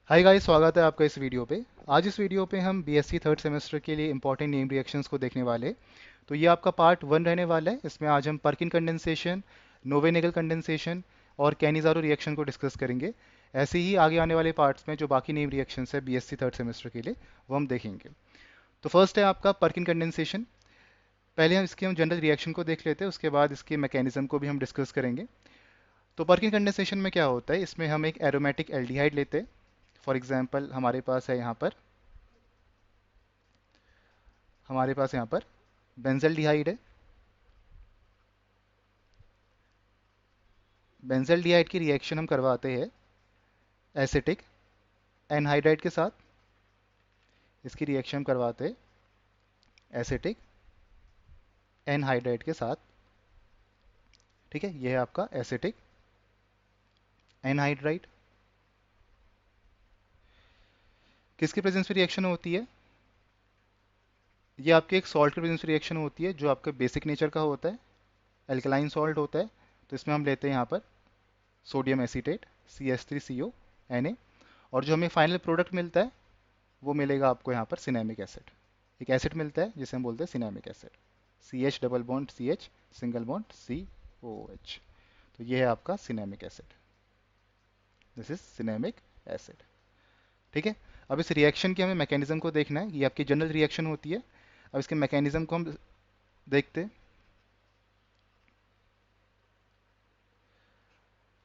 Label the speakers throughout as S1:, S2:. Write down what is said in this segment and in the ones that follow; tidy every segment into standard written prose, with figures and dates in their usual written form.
S1: Hi guys, स्वागत है आपका इस वीडियो पे। आज इस वीडियो पे हम बीएससी थर्ड सेमेस्टर के लिए इंपॉर्टेंट नेम रिएक्शंस को देखने वाले। तो ये आपका पार्ट वन रहने वाला है। इसमें आज हम पर्किन कंडेंसेशन, नोवेनेगल कंडेंसेशन और कैनिज़ारो रिएक्शन को डिस्कस करेंगे। ऐसे ही आगे आने वाले पार्ट्स में जो बाकी नेम रिएक्शंस है बीएससी थर्ड सेमेस्टर के लिए, वो हम देखेंगे। तो फर्स्ट है आपका पर्किन कंडेंसेशन। पहले हम जनरल रिएक्शन को देख लेते हैं, उसके बाद इसके मैकेनिज्म को भी हम डिस्कस करेंगे। तो पर्किन कंडेंसेशन में क्या होता है, इसमें हम एक एरोमेटिक एल्डिहाइड लेते हैं। फॉर एग्जांपल हमारे पास यहाँ पर बेंजल्डिहाइड है। बेंजल्डिहाइड की रिएक्शन हम करवाते हैं एसिटिक एनहाइड्राइड के साथ। इसकी रिएक्शन हम करवाते हैं एसिटिक एनहाइड्राइड के साथ। ठीक है, ये है आपका एसिटिक एनहाइड्राइड। किसकी प्रेजेंस में रिएक्शन होती है? ये आपके एक सॉल्ट की प्रेजेंस में रिएक्शन होती है जो आपके बेसिक नेचर का होता है, एल्कलाइन सॉल्ट होता है। तो इसमें हम लेते हैं यहाँ पर सोडियम एसीटेट CH3CO Na। और जो हमें फाइनल प्रोडक्ट मिलता है वो मिलेगा आपको यहाँ पर सिनेमिक एसिड। एक एसिड मिलता है जिसे हम बोलते हैं cinnamic acid. CH double bond CH, single bond COH। तो ये है आपका cinnamic acid. This is cinnamic acid. ठीक है। अब इस रिएक्शन के हमें मैकेनिज्म को देखना है। ये आपकी जनरल रिएक्शन होती है। अब इसके मैकेनिज्म को हम देखते हैं।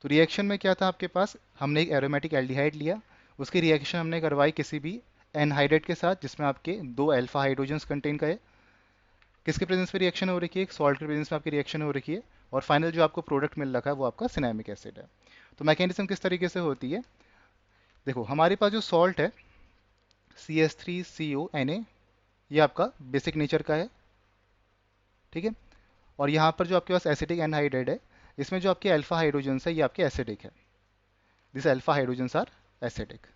S1: तो रिएक्शन में क्या था आपके पास, हमने एक एरोमेटिक एल्डिहाइड लिया, उसकी रिएक्शन हमने करवाई किसी भी एनहाइड्रेट के साथ जिसमें आपके दो अल्फा हाइड्रोजन्स कंटेन का है। किसके प्रेजेंस में रिएक्शन हो रखी है? एक सॉल्ट के प्रेजेंस में आपकी रिएक्शन हो रखी है। और फाइनल जो आपको प्रोडक्ट मिल रखा है वो आपका सिनेमिक एसिड है। तो मैकेनिज्म किस तरीके से होती है, देखो हमारे पास जो सॉल्ट है CH3CONA, ये आपका बेसिक नेचर का है। ठीक है। और यहाँ पर जो आपके पास एसिटिक एनहाइड्राइड है, इसमें जो आपके अल्फा हाइड्रोजन्स है ये आपके एसिडिक है। This alpha hydrogens are acidic.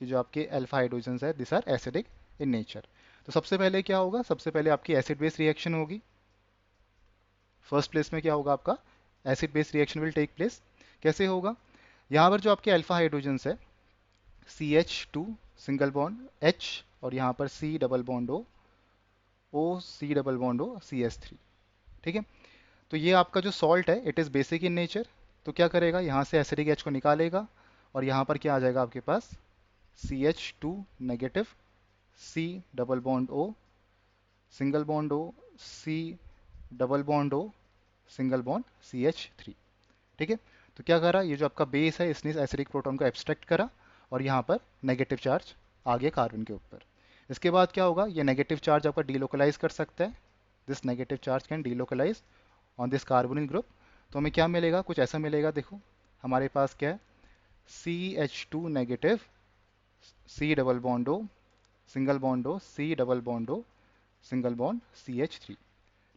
S1: ये जो आपके अल्फा हाइड्रोजन्स है this are acidic in nature. तो सबसे पहले क्या होगा, सबसे पहले आपकी एसिड बेस रिएक्शन होगी। फर्स्ट प्लेस में क्या होगा आपका, acid base reaction will take place. कैसे होगा, यहाँ पर जो आपके अल्फा हाइड्रोजन्स है CH2 सिंगल बॉन्ड H, और यहाँ पर C double bond O C double bond O CH3। ठीक है। तो ये आपका जो सॉल्ट है it is basic in nature. तो क्या करेगा, यहाँ से एसिडिक H को निकालेगा और यहाँ पर क्या आ जाएगा आपके पास CH2 negative C double bond O single bond O C double bond O single bond CH3। ठीक है। तो क्या करा, ये जो आपका बेस है इसने इस एसिडिक प्रोटॉन को एब्स्ट्रैक्ट करा और यहाँ पर नेगेटिव चार्ज आ गया कार्बन के ऊपर। इसके बाद क्या होगा, ये नेगेटिव चार्ज आपका डीलोकलाइज कर सकता है। This negative charge can delocalise on this carbonyl group. तो हमें क्या मिलेगा, कुछ ऐसा मिलेगा। देखो हमारे पास क्या है, CH2 negative C double bond O single bond O C double bond O single bond CH3।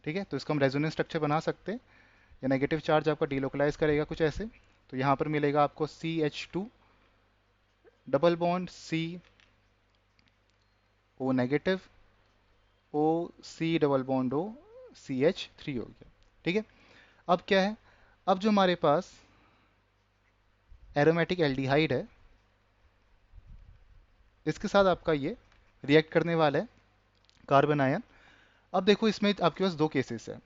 S1: ठीक है। तो इसको हम रेजोनेंस स्ट्रक्चर बना सकते हैं। ये नेगेटिव चार्ज आपका डीलोकलाइज करेगा कुछ ऐसे। तो यहाँ पर मिलेगा आपको CH2 double bond CO negative OC double bond O CH3 हो गया। ठीक है। अब क्या है, अब जो हमारे पास एरोमेटिक एल्डिहाइड है इसके साथ आपका ये रिएक्ट करने वाला है कार्बन आयन। अब देखो इसमें आपके पास दो केसेस है।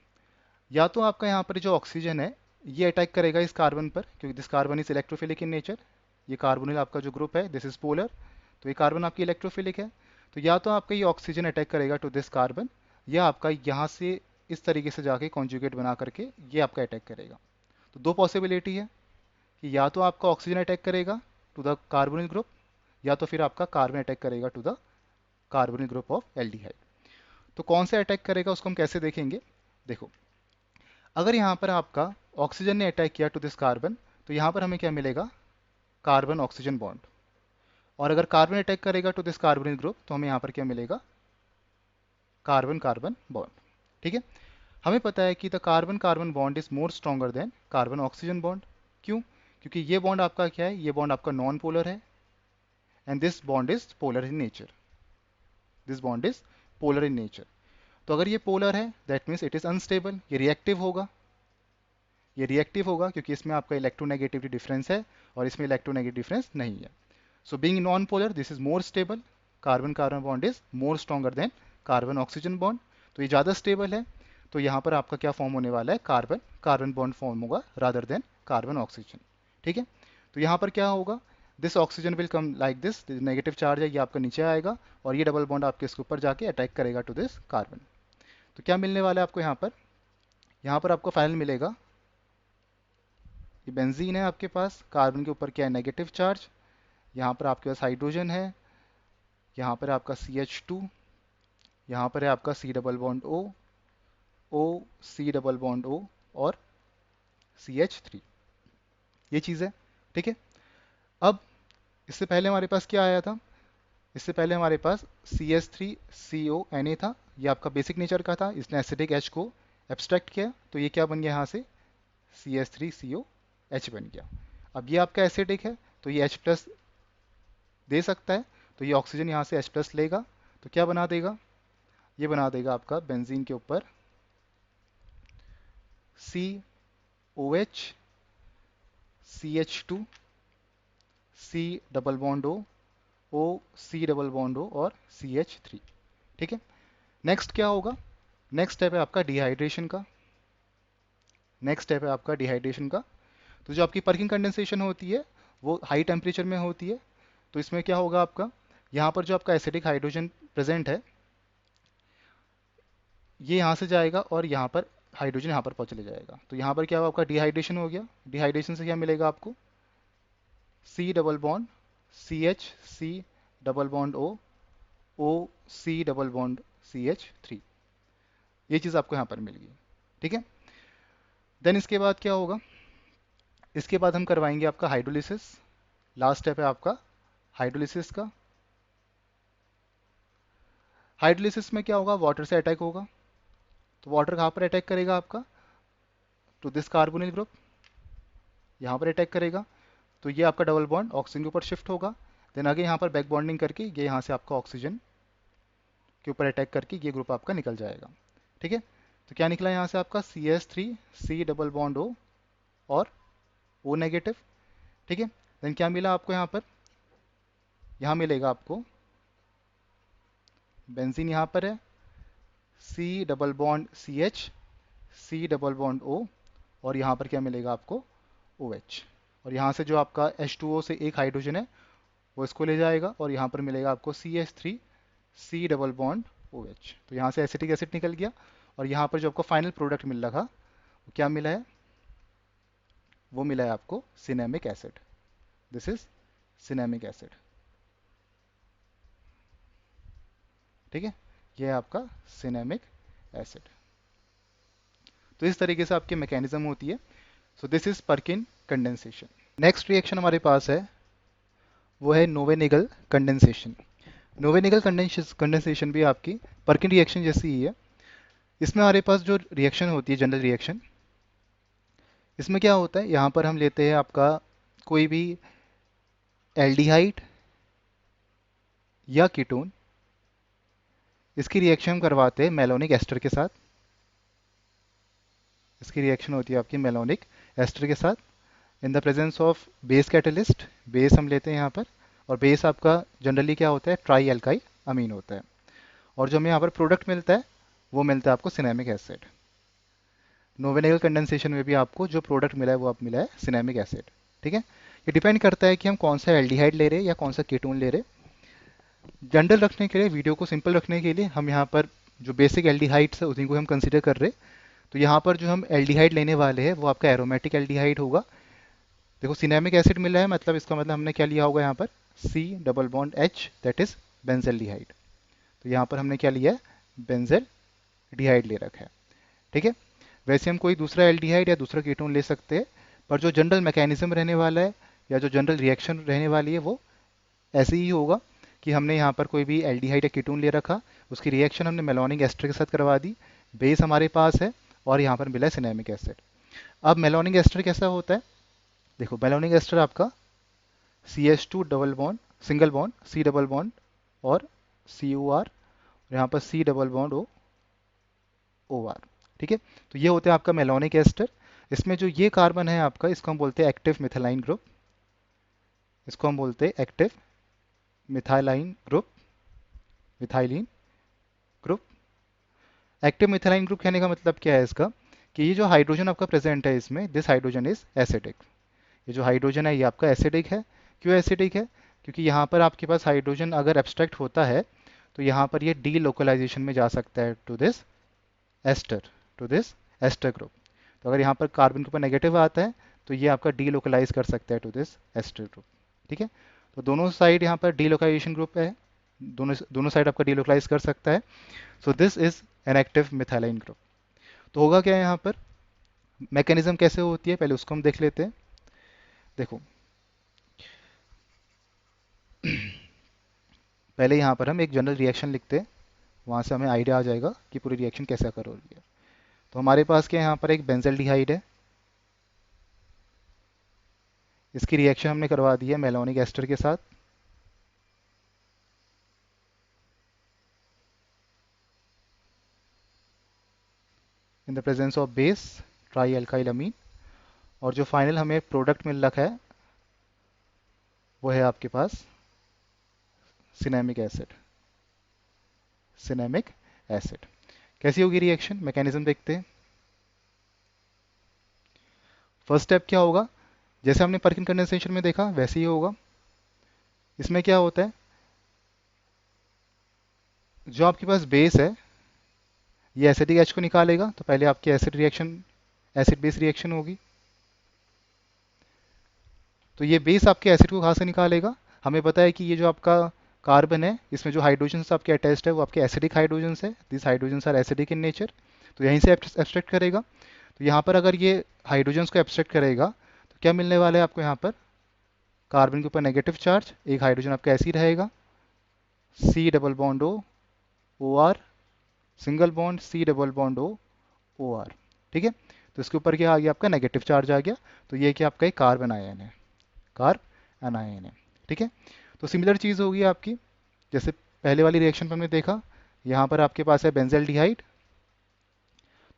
S1: या तो आपका यहाँ पर जो ऑक्सीजन है ये अटैक करेगा इस कार्बन पर, क्योंकि this carbon is electrophilic in nature. ये कार्बोनिल आपका जो ग्रुप है दिस इज पोलर, तो ये कार्बन आपकी इलेक्ट्रोफिलिक है। तो या तो आपका ये ऑक्सीजन अटैक करेगा टू दिस कार्बन, या आपका यहाँ से इस तरीके से जाके कॉन्जुगेट बना करके ये आपका अटैक करेगा। तो दो पॉसिबिलिटी है कि या तो आपका ऑक्सीजन अटैक करेगा टू द कार्बोनिल ग्रुप, या तो फिर आपका कार्बन अटैक करेगा to the carbonyl group of aldehyde. तो कौन से अटैक करेगा उसको हम कैसे देखेंगे, देखो अगर यहाँ पर आपका ऑक्सीजन ने अटैक किया टू दिस कार्बन, तो यहाँ पर हमें क्या मिलेगा, कार्बन ऑक्सीजन बॉन्ड। और अगर कार्बन अटैक करेगा टू दिस कार्बोनिल ग्रुप तो हमें यहाँ पर क्या मिलेगा, कार्बन कार्बन बॉन्ड। ठीक है। हमें पता है कि the carbon carbon bond is more stronger than carbon oxygen bond. क्यों? क्योंकि ये बॉन्ड आपका क्या है, ये बॉन्ड आपका नॉन पोलर है and this bond is polar in nature. This bond is polar in nature. तो अगर ये पोलर है that means it is unstable, ये रिएक्टिव होगा। ये रिएक्टिव होगा क्योंकि इसमें आपका इलेक्ट्रोनेगेटिविटी डिफरेंस है और इसमें इलेक्ट्रोनेगेटिव डिफरेंस नहीं है। So being non polar this is more stable, carbon carbon bond is more stronger than carbon oxygen bond, तो ये ज़्यादा स्टेबल है। तो यहाँ पर आपका क्या फॉर्म होने वाला है, कार्बन कार्बन बॉन्ड फॉर्म होगा रादर देन कार्बन ऑक्सीजन। ठीक है, तो यहाँ पर क्या होगा, this oxygen will come like this, negative charge है ये आपका नीचे आएगा और ये डबल बॉन्ड आपके इसके ऊपर जाके अटैक करेगा टू दिस कार्बन। तो क्या मिलने वाला है आपको यहाँ पर आपको फाइनल मिलेगा, ये बेंजीन है आपके पास, कार्बन के ऊपर क्या है, नेगेटिव चार्ज, यहाँ पर आपके पास हाइड्रोजन है, यहाँ पर आपका CH2, यहाँ पर है आपका C double bond O, O C double bond O और CH3, ये चीज़ है। ठीक है, अब इससे पहले हमारे पास क्या आया था, इससे पहले हमारे पास CH3CONA था, ये आपका बेसिक नेचर का था, इसने एसिडिक H को एब्स्ट्रैक्ट किया, तो ये क्या बन गया यहाँ से CH3COH बन गया। अब ये आपका एसिडिक है तो ये H प्लस दे सकता है, तो ये ऑक्सीजन यहाँ से H प्लस लेगा, तो क्या बना देगा, ये बना देगा आपका बेंजीन के ऊपर COH CH2 C double bond O O C double bond O और CH3। ठीक है, नेक्स्ट क्या होगा, नेक्स्ट स्टेप है आपका डिहाइड्रेशन का, नेक्स्ट स्टेप है आपका डिहाइड्रेशन का। तो जो आपकी पर्किंग कंडेंसेशन होती है वो हाई टेम्परेचर में होती है, तो इसमें क्या होगा आपका, यहाँ पर जो आपका एसिडिक हाइड्रोजन प्रेजेंट है ये यहाँ से जाएगा और यहाँ पर हाइड्रोजन यहाँ पर चले जाएगा, तो यहाँ पर क्या होगा आपका डिहाइड्रेशन हो गया। डिहाइड्रेशन से क्या मिलेगा आपको, C double bond CH C double bond O O C double bond CH3, ये चीज़ आपको यहाँ पर मिल गई। ठीक है, देन इसके बाद क्या होगा, इसके बाद हम करवाएंगे आपका हाइड्रोलिसिस, लास्ट स्टेप है आपका हाइड्रोलिसिस का। हाइड्रोलिसिस में क्या होगा, वाटर से अटैक होगा, तो वाटर कहाँ पर अटैक करेगा आपका, टू दिस कार्बोनिल ग्रुप, यहाँ पर अटैक करेगा, तो ये आपका डबल बॉन्ड ऑक्सीजन के ऊपर शिफ्ट होगा, देन आगे यहाँ पर बैक बॉन्डिंग करके ये यहाँ से आपका ऑक्सीजन के ऊपर अटैक करके ये ग्रुप आपका निकल जाएगा। ठीक है, तो क्या निकला यहाँ से आपका CH3 C double bond O और O नेगेटिव। ठीक है, देन क्या मिला आपको यहाँ पर, यहाँ मिलेगा आपको बेंजीन यहाँ पर है C double bond CH C double bond O और यहाँ पर क्या मिलेगा आपको OH, और यहाँ से जो आपका H2O से एक हाइड्रोजन है वो इसको ले जाएगा और यहाँ पर मिलेगा आपको CH3 C double bond OH, तो यहाँ से एसिटिक एसिड निकल गया और यहाँ पर जो आपको फाइनल प्रोडक्ट मिल रहा वो क्या मिला है, वो मिला है आपको cinnamic acid, this is cinnamic acid. ठीक है, ये है आपका सिनेमिक एसिड। तो इस तरीके से आपकी मैकेनिज्म होती है। So this is Perkin condensation. Next reaction हमारे पास है वो है नोवेनिगल कंडेंसेशन। नोवेनिगल कंडेंसेशन भी आपकी पर्किन रिएक्शन जैसी ही है। इसमें हमारे पास जो रिएक्शन होती है जनरल रिएक्शन, इसमें क्या होता है, यहाँ पर हम लेते हैं आपका कोई भी एल्डिहाइड या कीटोन, इसकी रिएक्शन हम करवाते हैं मेलोनिक एस्टर के साथ, इसकी रिएक्शन होती है आपकी मेलोनिक एस्टर के साथ in the presence of base catalyst, base हम लेते हैं यहाँ पर, और बेस आपका जनरली क्या होता है, ट्राई एल्काइल अमीन होता है, और जो हमें यहाँ पर प्रोडक्ट मिलता है वो मिलता है आपको सिनेमिक एसिड। नोवेनिगल कंडेंसेशन में भी आपको जो प्रोडक्ट मिला है वो आप मिला है सिनेमिक एसिड। ठीक है, ये डिपेंड करता है कि हम कौन सा एल्डिहाइड ले रहे हैं या कौन सा कीटोन ले रहे हैं। जनरल रखने के लिए, वीडियो को सिंपल रखने के लिए हम यहाँ पर जो बेसिक एल्डिहाइड्स है उसी को हम कंसिडर कर रहे हैं। तो यहाँ पर जो हम एल्डिहाइड लेने वाले हैं वो आपका एरोमेटिक एल्डिहाइड होगा। देखो सिनेमिक एसिड मिला है, मतलब इसका मतलब हमने क्या लिया होगा यहाँ पर, C double bond H, that is benzaldehyde. तो यहाँ पर हमने क्या लिया है, बेंजल डिहाइड ले रखा है। ठीक है, वैसे हम कोई दूसरा एल्डिहाइड या दूसरा कीटोन ले सकते हैं, पर जो जनरल मैकेनिज्म रहने वाला है या जो जनरल रिएक्शन रहने वाली है वो ऐसे ही होगा कि हमने यहाँ पर कोई भी एल्डिहाइड या कीटोन ले रखा, उसकी रिएक्शन हमने मेलोनिक एस्टर के साथ करवा दी, बेस हमारे पास है और यहाँ पर मिला है सिनेमिक एसिड। अब मेलोनिक एस्टर कैसा होता है, देखो मेलोनिक एस्टर आपका CH2 double bond single bond C double bond और COR, यहाँ पर C डबल बॉन्ड OR। ठीक है, तो ये होता है आपका मेलोनिक एस्टर। इसमें जो ये कार्बन है आपका, इसको हम बोलते हैं एक्टिव मिथाइलाइन ग्रुप। इसको हम बोलते हैं active methylene group, methylene group. Active methylene group कहने का मतलब क्या है इसका, कि ये जो हाइड्रोजन आपका प्रेजेंट है इसमें, दिस हाइड्रोजन इज एसिडिक। ये जो हाइड्रोजन है ये आपका एसिडिक है। क्यों एसिडिक है? क्योंकि यहाँ पर आपके पास हाइड्रोजन अगर एब्स्ट्रैक्ट होता है तो यहाँ पर ये डी लोकलाइजेशन में जा सकता है to this ester, to this ester group. तो अगर यहाँ पर कार्बन के ऊपर नेगेटिव आता है तो ये आपका डी लोकलाइज कर सकता है टू दिस एस्टर ग्रुप। ठीक है, तो दोनों साइड यहाँ पर डी लोकलाइजेशन ग्रुप है, दोनों दोनों साइड आपका डी लोकलाइज कर सकता है। So this is an active methylene group. तो होगा क्या है यहाँ पर, मैकेनिज्म कैसे होती है पहले उसको हम देख लेते हैं। देखो पहले यहाँ पर हम एक जनरल रिएक्शन लिखते हैं, वहाँ से हमें आइडिया आ जाएगा कि पूरी रिएक्शन कैसे कर रही है। तो हमारे पास क्या है, यहाँ पर एक बेंजल्डिहाइड है, इसकी रिएक्शन हमने करवा दी है मेलोनिक एस्टर के साथ। In the presence of base tri alkyl amine. और जो फाइनल हमें प्रोडक्ट मिल रखा है वो है आपके पास सिनेमिक एसिड, सिनेमिक एसिड। कैसी होगी रिएक्शन, मैकेनिज्म देखते हैं। फर्स्ट स्टेप क्या होगा, जैसे हमने परकिन कंडेंसेशन में देखा वैसे ही होगा। इसमें क्या होता है, जो आपके पास बेस है ये एसिडिक एच को निकालेगा, तो पहले आपकी acid reaction, acid base reaction होगी। तो ये बेस आपके एसिड को कहाँ से निकालेगा, हमें पता है कि ये जो आपका कार्बन है इसमें जो हाइड्रोजन आपके अटैच्ड है वो आपके एसिडिक हाइड्रोजन है, this hydrogen are acidic in nature. तो यहीं से एब्स्ट्रैक्ट करेगा। तो यहाँ पर अगर ये हाइड्रोजन को एब्स्ट्रैक्ट करेगा तो क्या मिलने वाला है आपको, यहाँ पर कार्बन के ऊपर नेगेटिव चार्ज, एक हाइड्रोजन आपका ऐसे ही रहेगा, C double bond O, O R, single bond C double bond O, O R. ठीक है, तो इसके ऊपर क्या आ गया आपका, नेगेटिव चार्ज आ गया। तो ये क्या आपका एक कार्बन आयन है, कार्बन आयन है। ठीक है, तो सिमिलर चीज़ होगी आपकी, जैसे पहले वाली रिएक्शन पर हमने देखा। यहाँ पर आपके पास है बेंजल्डिहाइड,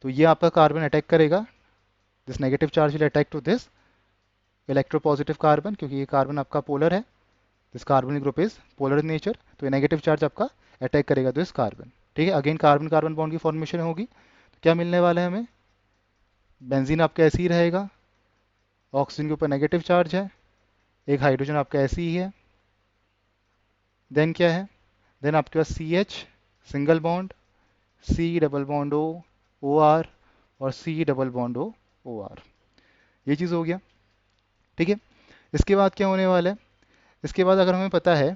S1: तो ये आपका कार्बन अटैक करेगा, this negative charge will attack to this electropositive carbon, क्योंकि ये कार्बन आपका पोलर है, this carbon group is polar in nature. तो ये नेगेटिव चार्ज आपका अटैक करेगा दिस कार्बन। ठीक है, अगेन कार्बन कार्बन बॉन्ड की फॉर्मेशन होगी। तो क्या मिलने वाला है हमें, बेंजीन आपका ऐसे ही रहेगा, ऑक्सीजन के ऊपर नेगेटिव चार्ज है, एक हाइड्रोजन आपका ऐसे ही है। देन क्या है, देन आपके पास C H single bond, C double bond O, O R, और C double bond O, O R. ये चीज़ हो गया। ठीक है, इसके बाद क्या होने वाला है, इसके बाद अगर हमें पता है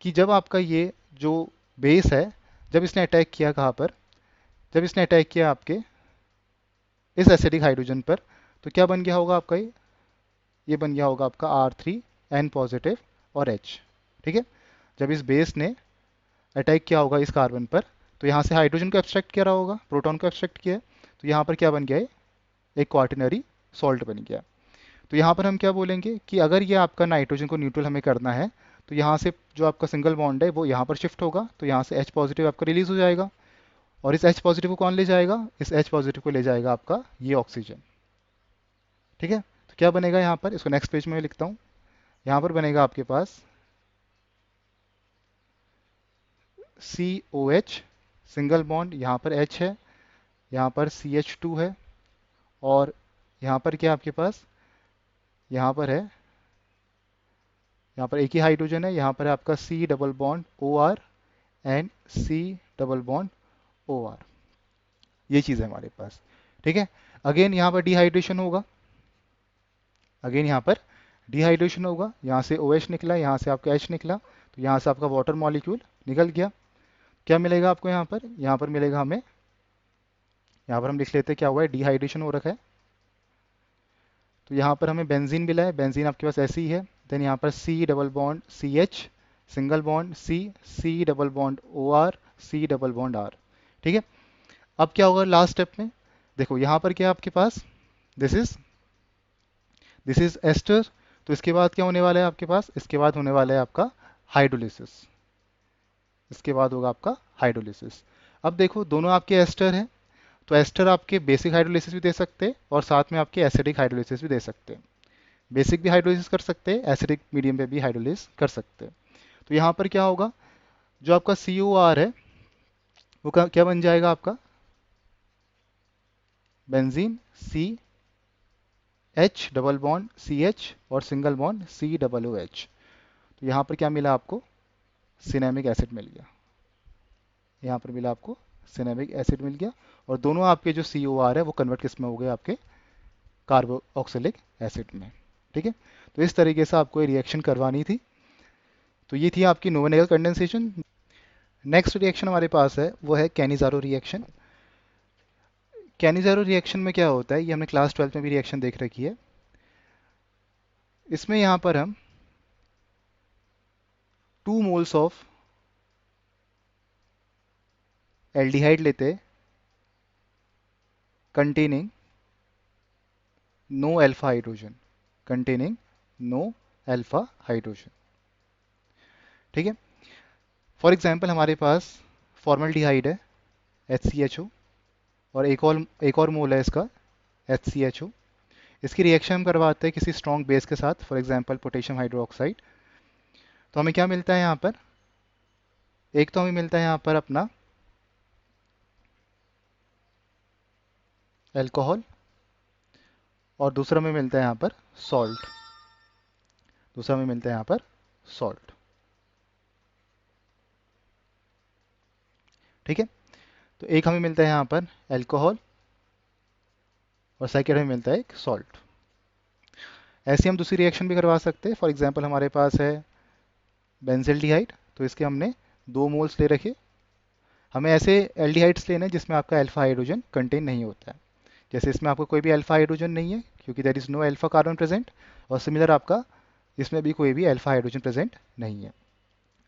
S1: कि जब आपका ये जो बेस है, जब इसने अटैक किया कहाँ पर, जब इसने अटैक किया आपके इस एसिडिक हाइड्रोजन पर, तो क्या बन गया होगा आपका, ये बन गया होगा आपका R3N पॉजिटिव और H। ठीक है, जब इस बेस ने अटैक किया होगा इस कार्बन पर, तो यहाँ से हाइड्रोजन को एब्स्ट्रैक्ट किया रहा होगा, प्रोटॉन को एब्स्ट्रैक्ट किया है, तो यहाँ पर क्या बन गया है, एक क्वार्टिनरी सॉल्ट बन गया। तो यहाँ पर हम क्या बोलेंगे कि अगर ये आपका नाइट्रोजन को न्यूट्रल हमें करना है, तो यहाँ से जो आपका सिंगल बॉन्ड है वो यहाँ पर शिफ्ट होगा, तो यहाँ से H पॉजिटिव आपका रिलीज हो जाएगा। और इस H पॉजिटिव को कौन ले जाएगा, इस H पॉजिटिव को ले जाएगा आपका ये ऑक्सीजन। ठीक है, तो क्या बनेगा यहाँ पर, इसको नेक्स्ट पेज में लिखता हूँ। यहाँ पर बनेगा आपके पास COH सिंगल बॉन्ड, यहाँ पर H है, यहाँ पर CH2 है, और यहाँ पर क्या आपके पास, यहाँ पर है, यहाँ पर एक ही हाइड्रोजन है, यहाँ पर है आपका C double bond OR and C double bond OR। ये चीज़ है हमारे पास। ठीक है, अगेन यहाँ पर डिहाइड्रेशन होगा, अगेन यहाँ पर डिहाइड्रेशन होगा, यहाँ से OH निकला, यहाँ से आपका H निकला, तो यहाँ से आपका वाटर मॉलिक्यूल निकल गया। क्या मिलेगा आपको यहाँ पर मिलेगा हमें, यहाँ पर हम लिख लेते हैं क्या हुआ है, डिहाइड्रेशन हो रखा है। तो यहाँ पर हमें बेंजीन मिला है, बेंजीन आपके पास ऐसी ही है। देन यहाँ पर C double bond CH single bond C, C double bond OR, C double bond R। ठीक है, अब क्या होगा लास्ट स्टेप में, देखो यहाँ पर क्या है आपके पास, दिस इज एस्टर। तो इसके बाद क्या होने वाला है आपके पास, इसके बाद होने वाला है आपका हाइड्रोलिसिस, इसके बाद होगा आपका हाइड्रोलिसिस। अब देखो दोनों आपके एस्टर हैं, तो एस्टर आपके बेसिक हाइड्रोलिसिस भी दे सकते हैं और साथ में आपके एसिडिक हाइड्रोलिसिस भी दे सकते हैं। बेसिक भी हाइड्रोलिसिस कर सकते हैं, एसिडिक मीडियम पे भी हाइड्रोलिसिस कर सकते हैं। तो यहाँ पर क्या होगा, जो आपका COR है वो क्या बन जाएगा आपका, benzene CH double bond CH और सिंगल बॉन्ड COOH। तो यहाँ पर क्या मिला आपको, सिनेमिक एसिड मिल गया। यहाँ पर मिला आपको सिनेमिक एसिड मिल गया, और दोनों आपके जो COR है वो कन्वर्ट किस में हो गए, आपके कार्बोक्सिलिक एसिड में। ठीक है, तो इस तरीके से आपको ये रिएक्शन करवानी थी। तो ये थी आपकी नोवेनेगल कंडेंसेशन। नेक्स्ट रिएक्शन हमारे पास है वो है कैनिज़ारो रिएक्शन। कैनिज़ारो रिएक्शन में क्या होता है, ये हमने क्लास 12 में भी रिएक्शन देख रखी है। इसमें यहाँ पर हम 2 मोल्स ऑफ एल्डिहाइड लेते हैं containing no alpha hydrogen, containing no alpha hydrogen। ठीक है, फॉर एग्जांपल हमारे पास फॉर्मल्डिहाइड है HCHO, और एक और मोल है इसका HCHO। इसकी रिएक्शन हम करवाते हैं किसी स्ट्रॉन्ग बेस के साथ, फॉर एग्जांपल पोटेशियम हाइड्रोक्साइड। तो हमें क्या मिलता है यहाँ पर, एक तो हमें मिलता है यहाँ पर अपना एल्कोहल, और दूसरा में मिलता है यहाँ पर सॉल्ट। दूसरा में मिलता है यहाँ पर सॉल्ट। ठीक है, तो एक हमें मिलता है यहाँ पर एल्कोहल, और सेकेंड में मिलता है एक सॉल्ट। ऐसे हम दूसरी रिएक्शन भी करवा सकते हैं। फॉर एग्जांपल हमारे पास है बेंजिल्डिहाइड, तो इसके हमने 2 मोल्स ले रखे। हमें ऐसे एल्डिहाइड्स लेने हैं जिसमें आपका अल्फा हाइड्रोजन कंटेन नहीं होता है। जैसे इसमें आपको कोई भी अल्फा हाइड्रोजन नहीं है क्योंकि there is no alpha carbon present, और सिमिलर आपका इसमें भी कोई भी अल्फा हाइड्रोजन प्रेजेंट नहीं है।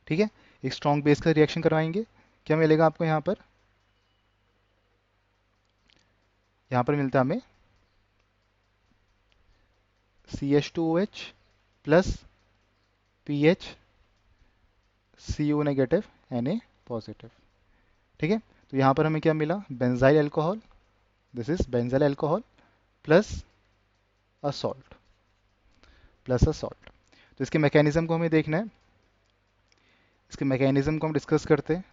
S1: ठीक है, एक स्ट्रॉन्ग बेस का रिएक्शन करवाएंगे। क्या मिलेगा आपको यहाँ पर, यहाँ पर मिलता है हमें CH2OH plus PH CO negative Na positive. ठीक है, तो यहाँ पर हमें क्या मिला, benzyl alcohol, this is benzyl alcohol plus a salt, plus a salt. तो इसके मैकेनिज्म को हमें देखना है, इसके मैकेनिज्म को हम डिस्कस करते हैं।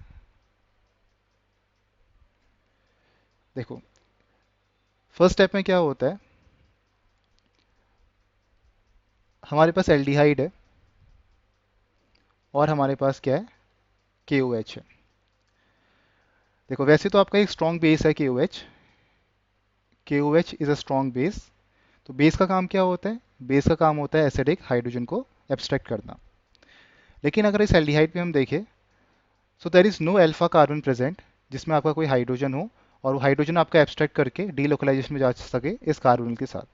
S1: देखो, फर्स्ट स्टेप में क्या होता है, हमारे पास एल्डिहाइड है और हमारे पास क्या है, KOH है। देखो, वैसे तो आपका एक स्ट्रॉन्ग बेस है KOH, KOH is a strong base. तो बेस का काम क्या होता है, बेस का काम होता है एसिडिक हाइड्रोजन को एब्स्ट्रैक्ट करना। लेकिन अगर इस एल्डिहाइड पे हम देखें, so there is no alpha carbon present जिसमें आपका कोई हाइड्रोजन हो, और वो हाइड्रोजन आपका एब्स्ट्रैक्ट करके डीलोकलाइजेशन में जा सके इस कार्बोनिल के साथ।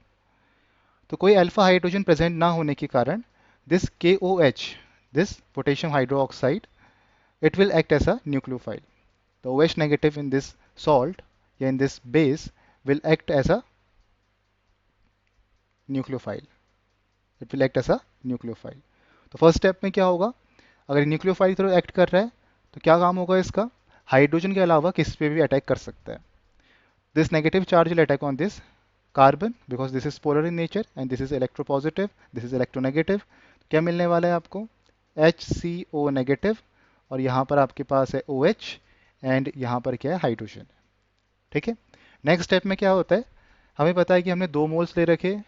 S1: तो कोई अल्फा हाइड्रोजन प्रेजेंट ना होने के कारण this KOH, this potassium hydroxide, it will act as a nucleophile. The OH negative in this salt या in this base will act as a nucleophile. It will act as a nucleophile. तो first step में क्या होगा, अगर nucleophile की तरह act कर रहा है तो क्या काम होगा इसका, हाइड्रोजन के अलावा किस पे भी अटैक कर सकता है। This negative charge will attack on this carbon because this is polar in nature and this is electropositive, this is electronegative. क्या मिलने वाला है आपको, HCO नेगेटिव, और यहाँ पर आपके पास है OH, एंड यहाँ पर क्या है, हाइड्रोजन। ठीक है, नेक्स्ट स्टेप में क्या होता है, हमें पता है कि हमने 2 मोल्स ले रखे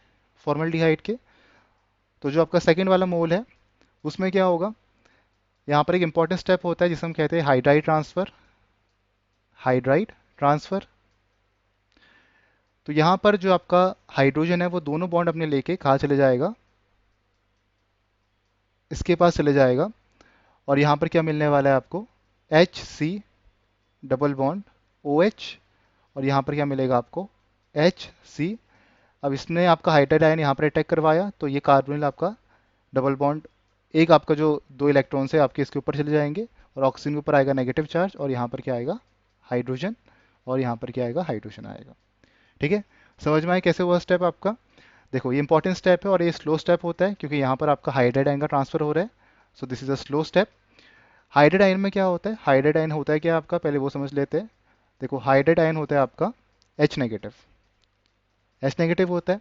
S1: फॉर्मल्डिहाइड के। तो जो आपका सेकेंड वाला मोल है उसमें क्या होगा, यहाँ पर एक इंपॉर्टेंट स्टेप होता है जिसे हम कहते हैं हाइड्राइड ट्रांसफर, हाइड्राइड ट्रांसफर। तो यहाँ पर जो आपका हाइड्रोजन है वो दोनों बॉन्ड अपने लेके कहाँ चले जाएगा, इसके पास चले जाएगा, और यहाँ पर क्या मिलने वाला है आपको, HC डबल बॉन्ड OH, और यहाँ पर क्या मिलेगा आपको, HC। अब इसने आपका हाइड्राइड आयन यहाँ पर अटैक करवाया तो ये कार्बोनिल आपका डबल बॉन्ड, एक आपका जो 2 इलेक्ट्रॉन है आपके इसके ऊपर चले जाएंगे, और ऑक्सीजन के ऊपर आएगा नेगेटिव चार्ज, और यहाँ पर क्या आएगा, हाइड्रोजन, और यहाँ पर क्या आएगा, हाइड्रोजन आएगा। ठीक है, समझ में आए कैसे हुआ स्टेप आपका। देखो, ये इंपॉर्टेंट स्टेप है और ये स्लो स्टेप होता है क्योंकि यहाँ पर आपका हाइड्राइड आयन का ट्रांसफर हो रहा है। So this is a slow step. Hydride ion में क्या होता है, हाइड्राइड आयन होता है क्या आपका, पहले वो समझ लेते हैं। देखो, हाइड्राइड आयन होता है आपका H नेगेटिव। H नेगेटिव होता है।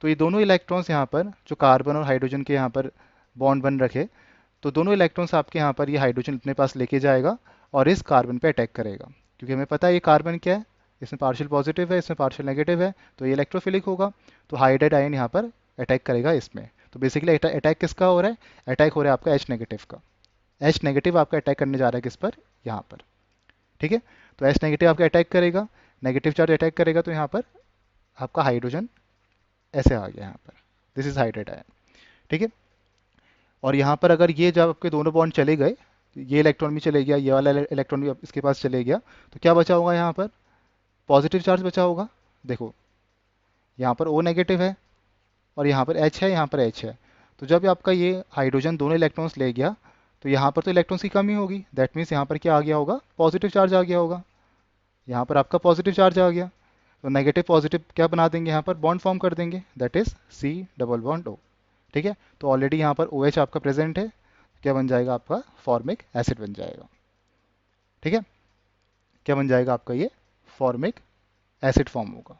S1: तो ये दोनों इलेक्ट्रॉन्स यहाँ पर जो कार्बन और हाइड्रोजन के यहाँ पर बॉन्ड बन रखे, तो दोनों इलेक्ट्रॉन्स आपके यहाँ पर ये हाइड्रोजन अपने पास लेके जाएगा और इस कार्बन पे अटैक करेगा, क्योंकि हमें पता है ये कार्बन क्या है, इसमें पार्शियल पॉजिटिव है, इसमें पार्शियल नेगेटिव है, तो ये इलेक्ट्रोफिलिक होगा। तो हाइड्राइड आयन यहाँ पर अटैक करेगा इसमें। तो बेसिकली अटैक किसका हो रहा है? अटैक हो रहा है आपका एच नेगेटिव का। एच नेगेटिव आपका अटैक करने जा रहा है किस पर? यहाँ पर। ठीक है, तो एच नेगेटिव आपका अटैक करेगा, नेगेटिव चार्ज अटैक करेगा, तो यहाँ पर आपका हाइड्रोजन ऐसे आ गया यहाँ पर, दिस इज हाइड्राइड आयन। ठीक है, और यहाँ पर अगर ये जब आपके दोनों बॉन्ड चले गए, ये इलेक्ट्रॉन भी चले गया, ये वाला इलेक्ट्रॉन भी इसके पास चले गया, तो क्या बचा होगा यहाँ पर? पॉजिटिव चार्ज बचा होगा। देखो यहाँ पर O नेगेटिव है और यहाँ पर H है, यहाँ पर H है। तो जब आपका ये हाइड्रोजन दोनों इलेक्ट्रॉन्स ले गया, तो यहाँ पर तो इलेक्ट्रॉन्स की कमी होगी, दैट मीन्स यहाँ पर क्या आ गया होगा? पॉजिटिव चार्ज आ गया होगा। यहाँ पर आपका पॉजिटिव चार्ज आ गया, तो नेगेटिव पॉजिटिव क्या बना देंगे? यहाँ पर बॉन्ड फॉर्म कर देंगे, that is C double bond O। ठीक है, तो ऑलरेडी यहाँ पर OH आपका प्रेजेंट है, क्या बन जाएगा आपका? फॉर्मिक एसिड बन जाएगा। ठीक है, क्या बन जाएगा आपका? ये फॉर्मिक एसिड फॉर्म होगा,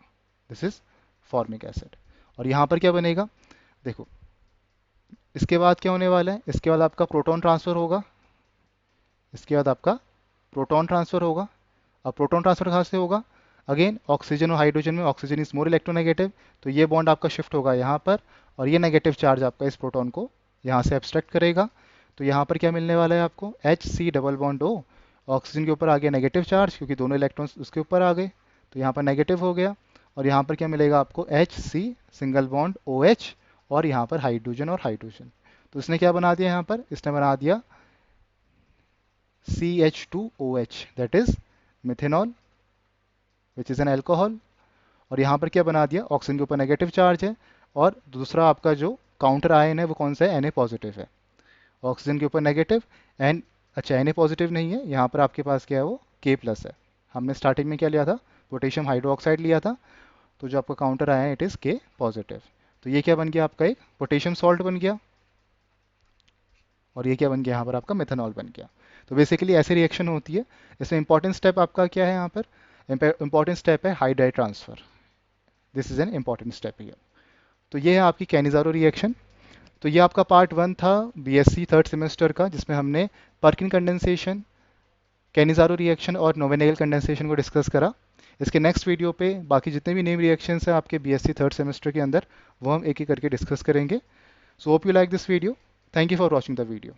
S1: दिस इज फॉर्मिक एसिड। और यहाँ पर क्या बनेगा? देखो इसके बाद क्या होने वाला है? इसके बाद आपका प्रोटॉन ट्रांसफर होगा, इसके बाद आपका प्रोटॉन ट्रांसफर होगा। अब प्रोटॉन ट्रांसफर कहाँ से होगा? अगेन ऑक्सीजन और हाइड्रोजन में ऑक्सीजन इज मोर इलेक्ट्रोनेगेटिव, तो ये बॉन्ड आपका शिफ्ट होगा यहाँ पर, और ये नेगेटिव चार्ज आपका इस प्रोटॉन को यहाँ से एब्स्ट्रैक्ट करेगा। तो यहाँ पर क्या मिलने वाला है आपको? H C double bond O. Oxygen के ऊपर आ गया नेगेटिव चार्ज, क्योंकि दोनों इलेक्ट्रॉन्स उसके ऊपर आ गए, तो यहाँ पर नेगेटिव हो गया। और यहाँ पर क्या मिलेगा आपको? H C single bond O H, और यहाँ पर हाइड्रोजन और हाइड्रोजन। तो इसने क्या बना दिया यहाँ पर? इसने बना दिया CH2OH, that is methanol which is an alcohol. और यहाँ पर क्या बना दिया? ऑक्सीजन के ऊपर नेगेटिव चार्ज है, और दूसरा आपका जो काउंटर आयन है वो कौन सा है? Na पॉजिटिव है। ऑक्सीजन के ऊपर नेगेटिव एन, अच्छा Na पॉजिटिव नहीं है, यहाँ पर आपके पास क्या है? वो K प्लस है। हमने स्टार्टिंग में क्या लिया था? पोटेशियम हाइड्रोक्साइड लिया था, तो जो आपका काउंटर आया है इट इज़ K पॉजिटिव। तो ये क्या बन गया आपका? एक पोटेशियम सॉल्ट बन गया, और ये क्या बन गया यहाँ पर? आपका मिथेनॉल बन गया। तो बेसिकली ऐसी रिएक्शन होती है। इसमें इंपॉर्टेंट स्टेप आपका क्या है यहाँ पर? इंपॉर्टेंट स्टेप है hydride transfer, this is an important step here. तो ये है आपकी कैनिज़ारो रिएक्शन। तो ये आपका पार्ट 1 था BSc थर्ड सेमेस्टर का, जिसमें हमने पर्किन कंडेंसेशन, कैनिज़ारो रिएक्शन और नोवेनेगल कंडेंसेशन को डिस्कस करा। इसके नेक्स्ट वीडियो पे बाकी जितने भी नेम रिएक्शंस हैं आपके BSc थर्ड सेमेस्टर के अंदर, वो हम एक एक करके डिस्कस करेंगे। So hope you like this video, thank you for watching the video.